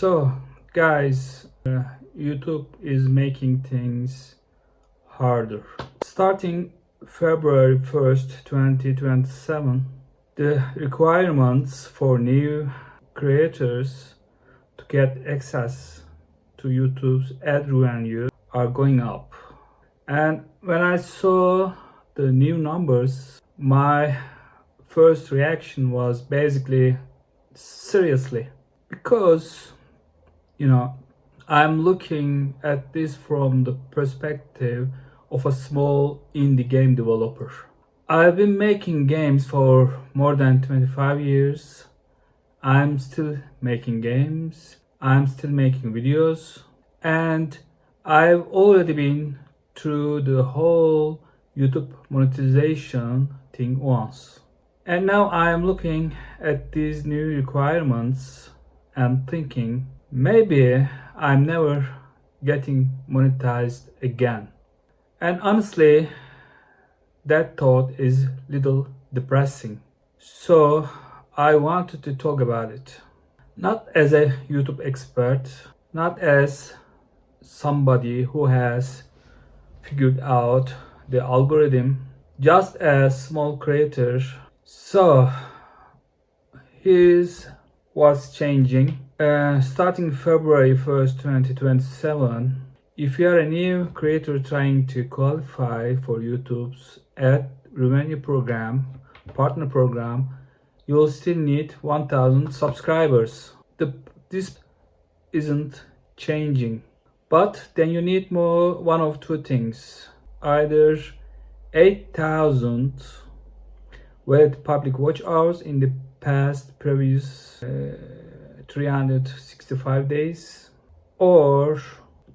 So, guys, YouTube is making things harder. Starting February 1st, 2027, the requirements for new creators to get access to YouTube's ad revenue are going up. And when I saw the new numbers, my first reaction was basically seriously, because I'm looking at this from the perspective of a small indie game developer. I've been making games for more than 25 years. I'm still making games, I'm still making videos, and I've already been through the whole YouTube monetization thing once. And now I am looking at these new requirements and thinking, maybe I'm never getting monetized again. And honestly, that thought is little depressing. So I wanted to talk about it. Not as a YouTube expert, not as somebody who has figured out the algorithm, just as small creator. So here's what's changing. Starting February 1st, 2027, if you are a new creator trying to qualify for YouTube's ad revenue program, partner program, you will still need 1,000 subscribers. This isn't changing. But then you need one of two things. Either 8,000 with public watch hours in the previous 365 days, or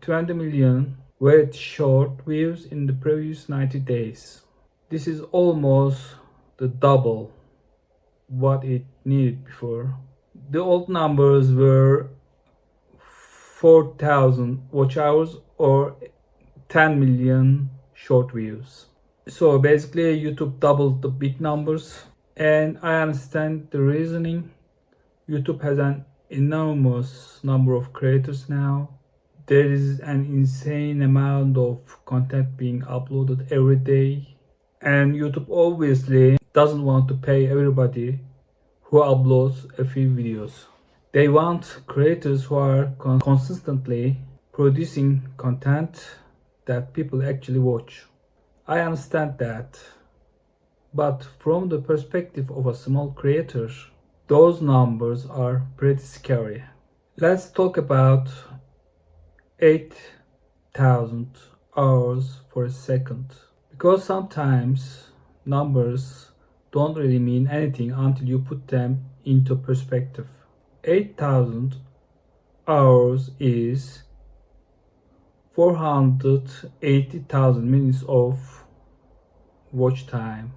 20 million with short views in the previous 90 days. This is almost the double what it needed before. The old numbers were 4,000 watch hours or 10 million short views. So basically YouTube doubled the big numbers, and I understand the reasoning. YouTube has an enormous number of creators now. There is an insane amount of content being uploaded every day, and YouTube obviously doesn't want to pay everybody who uploads a few videos. They want creators who are consistently producing content that people actually watch. I understand that, but from the perspective of a small creator, those numbers are pretty scary. Let's talk about 8,000 hours for a second, because sometimes numbers don't really mean anything until you put them into perspective. 8,000 hours is 480,000 minutes of watch time.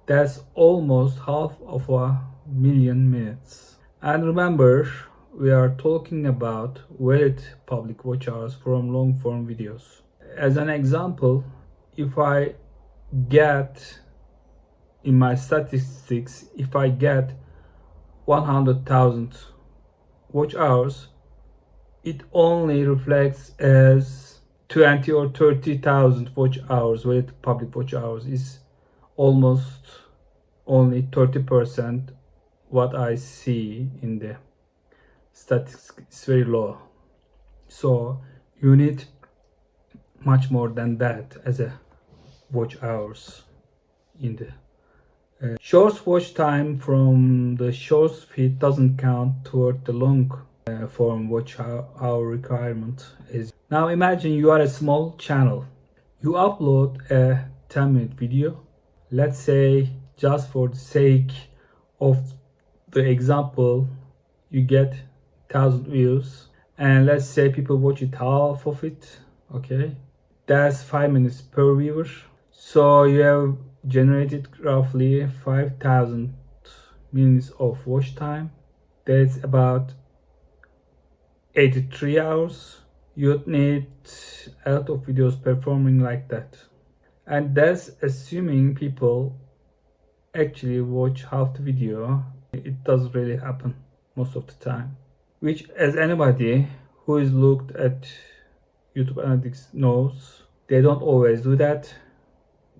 That's almost half of a million minutes. And remember, we are talking about valid public watch hours from long form videos. As an example, if I get in my statistics, if I get 100,000 watch hours, it only reflects as 20 or 30,000 watch hours with public watch hours. Is almost only 30% what I see in the statistics. It's very low. So you need much more than that as a watch hours in the shorts watch time from the shorts feed doesn't count toward the long form watch hour requirement. Is now imagine you are a small channel. You upload a 10-minute video. Let's say, just for the sake of the example, you get 1,000 views, and let's say people watch it half of it. Okay, that's 5 minutes per viewer. So you have generated roughly 5,000 minutes of watch time. That's about 83 hours. You'd need a lot of videos performing like that. And that's assuming people actually watch half the video. It doesn't really happen most of the time. which, as anybody who is looked at YouTube analytics knows, they don't always do that.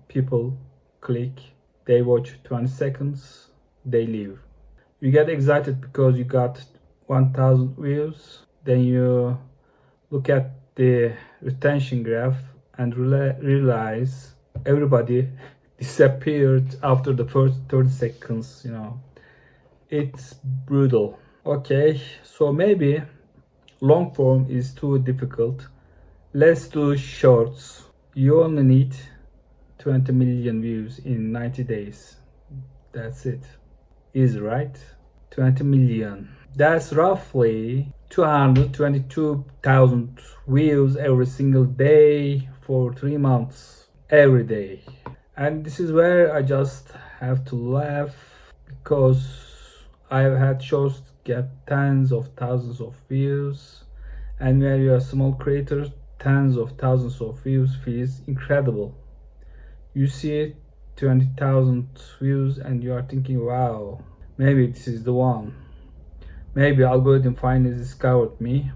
People click, they watch 20 seconds, they leave. You get excited because you got 1000 views, then you look at the retention graph and realize everybody disappeared after the first 30 seconds. It's brutal. Okay, so maybe long form is too difficult. Let's do shorts. You only need 20 million views in 90 days. That's it. Easy, right? 20 million. That's roughly 222,000 views every single day for 3 months. Every day. And this is where I just have to laugh because I've had shows get tens of thousands of views, and when you're a small creator, tens of thousands of views feels incredible. You see 20,000 views and you are thinking, wow, maybe this is the one. Maybe algorithm finally discovered me,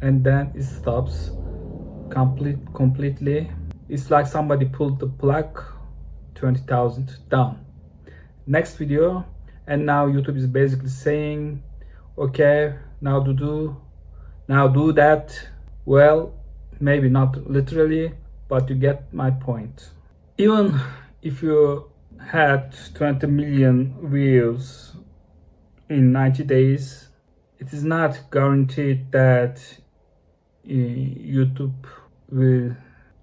and then it stops completely. It's like somebody pulled the plug, 20,000 down. Next video, and now YouTube is basically saying, okay, now do that. Well, maybe not literally, but you get my point. Even if you had 20 million views in 90 days, it is not guaranteed that YouTube will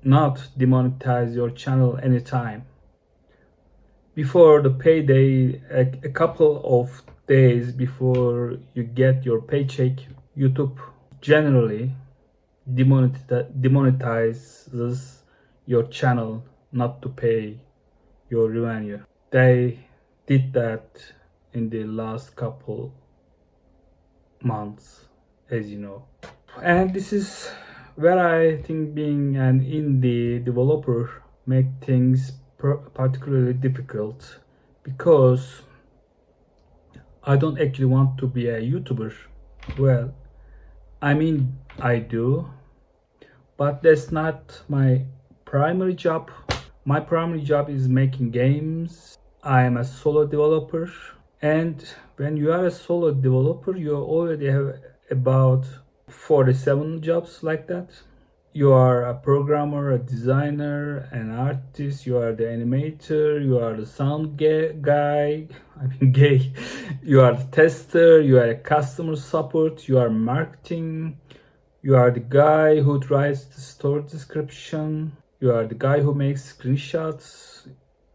not demonetize your channel anytime. Before the payday, a couple of days before you get your paycheck, YouTube generally demonetizes your channel not to pay your revenue. They did that in the last couple months, as you know. And this is where I think being an indie developer make things particularly difficult, because I don't actually want to be a YouTuber. Well, I mean, I do, but that's not my primary job. My primary job is making games. I am a solo developer, and when you are a solo developer, you already have about 47 jobs like that. You are a programmer, a designer, an artist, you are the animator, you are the sound guy, gay, you are the tester, you are a customer support, you are marketing, you are the guy who writes the store description, you are the guy who makes screenshots,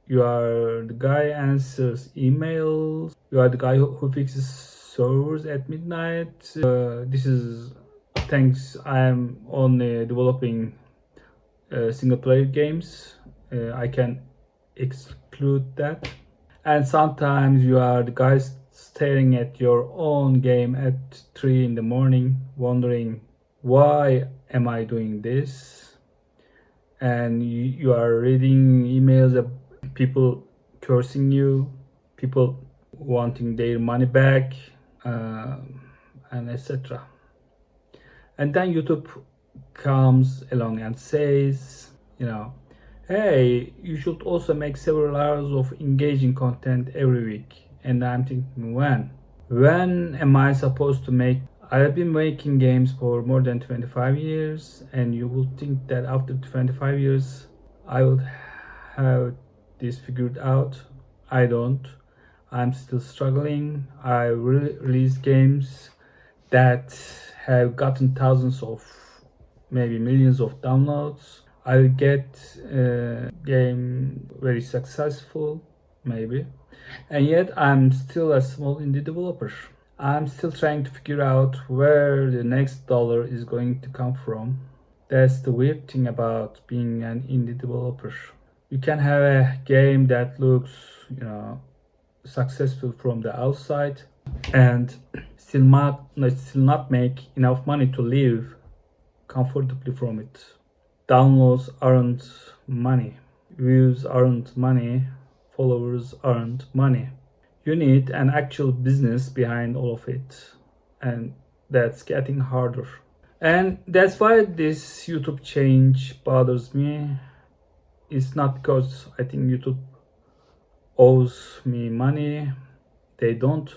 you are the guy answers emails, you are the guy who fixes servers at midnight. This is thanks I'm only developing single player games. I can exclude that. And sometimes you are the guys staring at your own game at 3 in the morning, wondering, why am I doing this? And you are reading emails of people cursing you, people wanting their money back, and etc. And then YouTube comes along and says, hey, you should also make several hours of engaging content every week. And I'm thinking, when? When am I supposed to make? I've been making games for more than 25 years, and you would think that after 25 years I would have this figured out. I don't. I'm still struggling. I release games that have gotten thousands of, maybe millions of downloads. I'll get a game very successful, maybe, and yet I'm still a small indie developer. I'm still trying to figure out where the next dollar is going to come from. That's the weird thing about being an indie developer. You can have a game that looks, successful from the outside, and still not make enough money to live comfortably from it. Downloads aren't money, views aren't money, followers aren't money. You need an actual business behind all of it, and that's getting harder. And that's why this YouTube change bothers me. It's not because I think YouTube owes me money. They don't.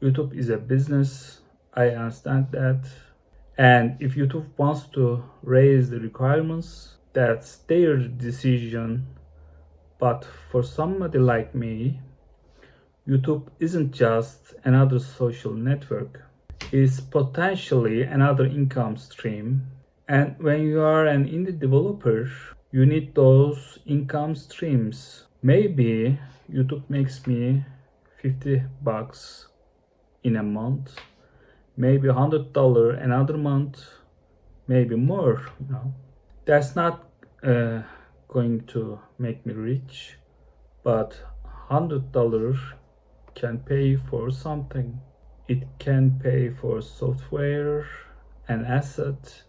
YouTube is a business. I understand that. And if YouTube wants to raise the requirements, that's their decision. But for somebody like me, YouTube isn't just another social network. It's potentially another income stream. And when you are an indie developer, you need those income streams. Maybe YouTube makes me $50 in a month, maybe $100 another month, maybe more. That's not going to make me rich, but $100 can pay for something. It can pay for software, an asset,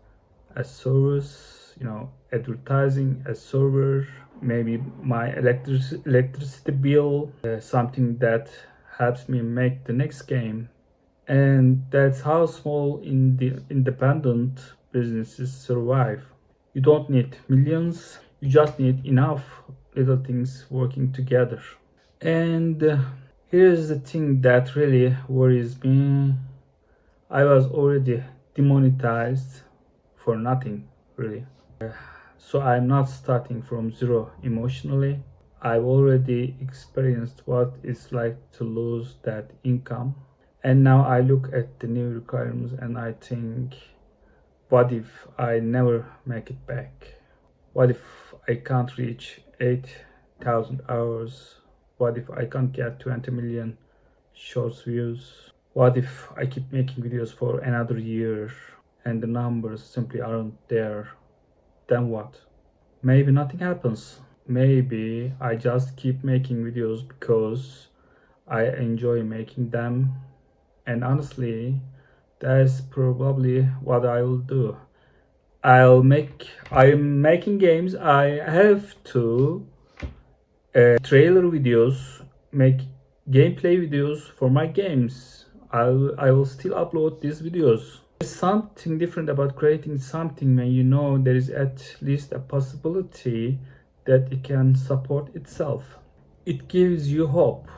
a service, advertising, a server, maybe my electricity bill, something that helps me make the next game. And that's how small independent businesses survive. You don't need millions, you just need enough little things working together. And here's the thing that really worries me. I was already demonetized for nothing, really. So I'm not starting from zero emotionally. I've already experienced what it's like to lose that income. And now I look at the new requirements and I think, what if I never make it back? What if I can't reach 8,000 hours? What if I can't get 20 million short views? What if I keep making videos for another year and the numbers simply aren't there? Then what? Maybe nothing happens. Maybe I just keep making videos because I enjoy making them. And honestly, that's probably what I will do. I'm making games. I have to trailer videos, make gameplay videos for my games. I will still upload these videos. There's something different about creating something when you know there is at least a possibility that it can support itself. It gives you hope.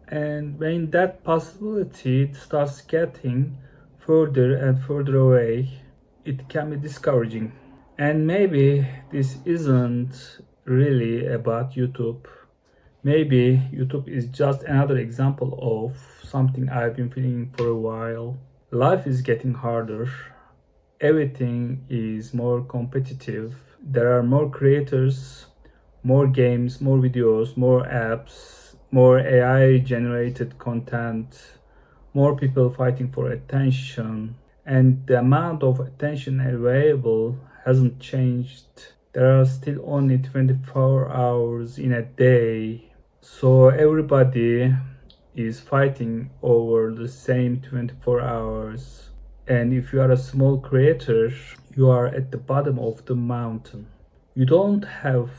And when that possibility starts getting further and further away, it can be discouraging. And maybe this isn't really about YouTube. Maybe YouTube is just another example of something I've been feeling for a while. Life is getting harder. Everything is more competitive. There are more creators, more games, more videos, more apps, more AI generated content, more people fighting for attention, and the amount of attention available hasn't changed. There are still only 24 hours in a day, so everybody is fighting over the same 24 hours. And if you are a small creator, you are at the bottom of the mountain. You don't have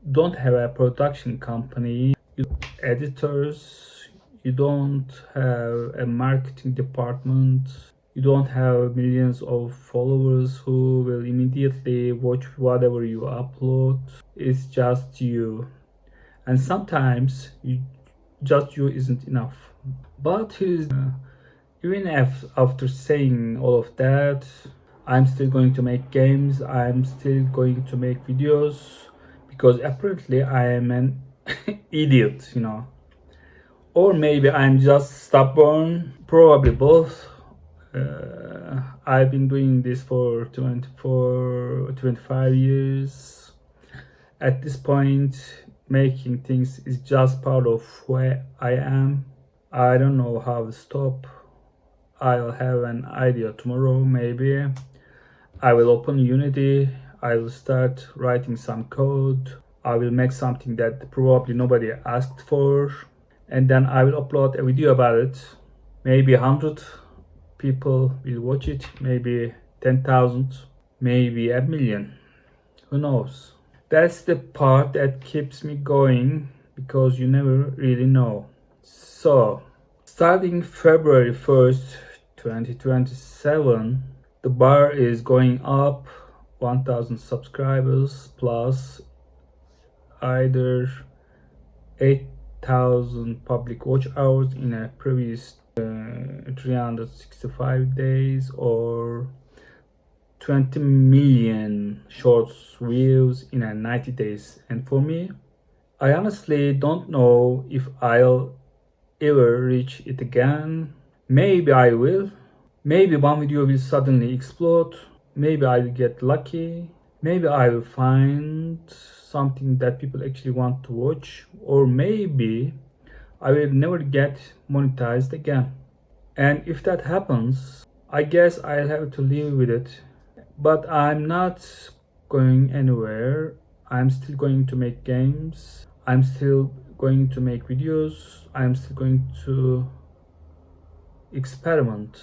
a production company, editors, you don't have a marketing department, you don't have millions of followers who will immediately watch whatever you upload. It's just you. And sometimes just you isn't enough. But even after saying all of that, I'm still going to make games, I'm still going to make videos, because apparently I am an idiot, Or maybe I'm just stubborn, probably both. I've been doing this for 25 years. At this point, making things is just part of who I am. I don't know how to stop. I'll have an idea tomorrow, maybe. I will open Unity. I will start writing some code. I will make something that probably nobody asked for. And then I will upload a video about it. Maybe 100 people will watch it. Maybe 10,000. Maybe a million. Who knows? That's the part that keeps me going, because you never really know. So, starting February 1st, 2027, the bar is going up 1000 subscribers plus either 8,000 public watch hours in a previous 365 days or 20 million shorts views in a 90 days. And for me, I honestly don't know if I'll ever reach it again. Maybe I will. Maybe one video will suddenly explode. Maybe I will get lucky. Maybe I will find something that people actually want to watch. Or maybe I will never get monetized again. And if that happens, I guess I'll have to live with it. But I'm not going anywhere. I'm still going to make games. I'm still going to make videos. I'm still going to experiment.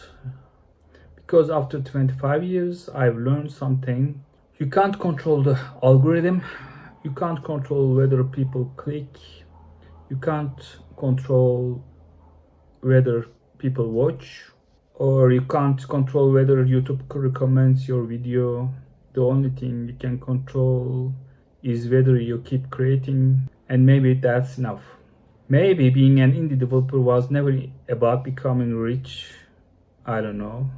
Because after 25 years, I've learned something. You can't control the algorithm. You can't control whether people click. You can't control whether people watch. Or you can't control whether YouTube recommends your video. The only thing you can control is whether you keep creating, and maybe that's enough. Maybe being an indie developer was never about becoming rich. I don't know.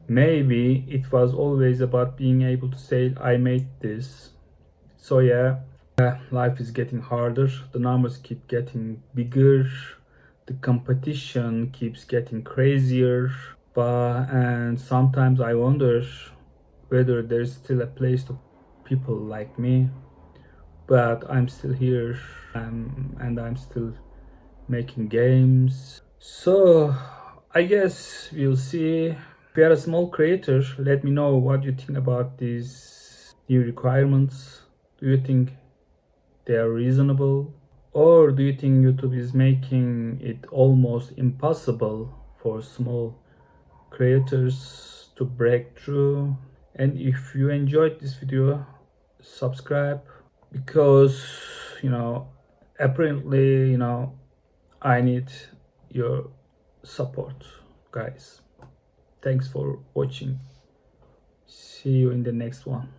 Maybe it was always about being able to say, I made this. So yeah, life is getting harder. The numbers keep getting bigger. The competition keeps getting crazier. And sometimes I wonder whether there's still a place for people like me. But I'm still here, and I'm still making games. So I guess we'll see. If you are a small creator, let me know what you think about these new requirements. Do you think they are reasonable? Or do you think YouTube is making it almost impossible for small creators to break through? And if you enjoyed this video, subscribe, because apparently I need your support, guys. Thanks for watching. See you in the next one.